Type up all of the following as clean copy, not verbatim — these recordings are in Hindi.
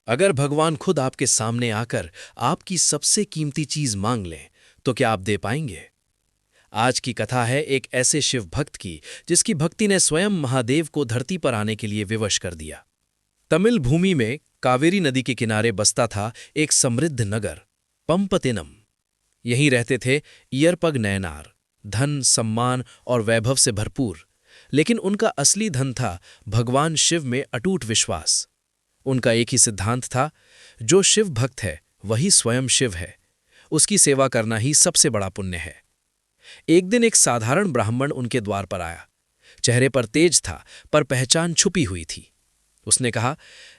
अगर भगवान खुद आपके सामने आकर आपकी सबसे कीमती चीज मांग लें, तो क्या आप दे पाएंगे? आज की कथा है एक ऐसे शिव भक्त की जिसकी भक्ति ने स्वयं महादेव को धरती पर आने के लिए विवश कर दिया। तमिल भूमि में कावेरी नदी के किनारे बसता था एक समृद्ध नगर, पंपतिनम। यहीं रहते थे इयरपग नयनार, धन, सम्मान और वैभव से भरपूर। लेकिन उनका असली धन था भगवान शिव में अटूट विश्वास। उनका एक ही सिद्धांत था, जो शिव भक्त है वही स्वयं शिव है। उसकी सेवा करना ही सबसे बड़ा पुण्य है। एक दिन एक साधारण ब्राह्मण उनके द्वार पर आया। चेहरे पर तेज था, पर पहचान छुपी हुई थी। उसने कहा,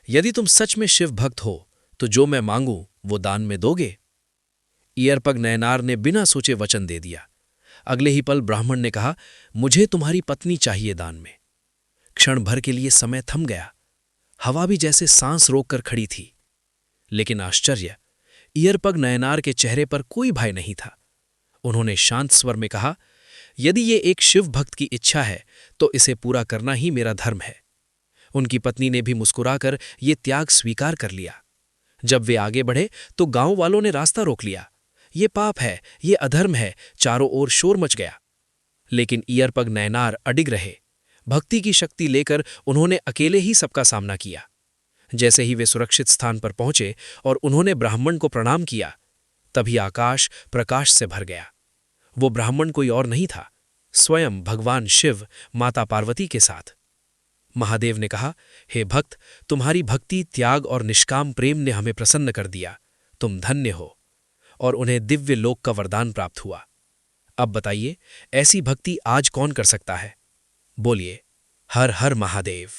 यदि तुम सच में शिव भक्त हो तो जो मैं मांगूं वो दान में दोगे? ईयरपग नयनार ने बिना सोचे वचन दे दिया। अगले ही पल ब्राह्मण ने कहा, मुझे तुम्हारी पत्नी चाहिए दान में। क्षण भर के लिए समय थम गया। हवा भी जैसे सांस रोककर खड़ी थी। लेकिन आश्चर्य, ईयरपग नयनार के चेहरे पर कोई भय नहीं था। उन्होंने शांत स्वर में कहा, यदि ये एक शिव भक्त की इच्छा है तो इसे पूरा करना ही मेरा धर्म है। उनकी पत्नी ने भी मुस्कुराकर ये त्याग स्वीकार कर लिया। जब वे आगे बढ़े तो गांव वालों ने रास्ता रोक लिया। ये पाप है, ये अधर्म है, चारों ओर शोर मच गया। लेकिन ईयरपग नयनार अडिग रहे। भक्ति की शक्ति लेकर उन्होंने अकेले ही सबका सामना किया। जैसे ही वे सुरक्षित स्थान पर पहुंचे और उन्होंने ब्राह्मण को प्रणाम किया, तभी आकाश प्रकाश से भर गया। वो ब्राह्मण कोई और नहीं था, स्वयं भगवान शिव माता पार्वती के साथ। महादेव ने कहा, हे भक्त, तुम्हारी भक्ति, त्याग और निष्काम प्रेम ने हमें प्रसन्न कर दिया। तुम धन्य हो। और उन्हें दिव्य लोक का वरदान प्राप्त हुआ। अब बताइए, ऐसी भक्ति आज कौन कर सकता है? बोलिए, हर हर महादेव।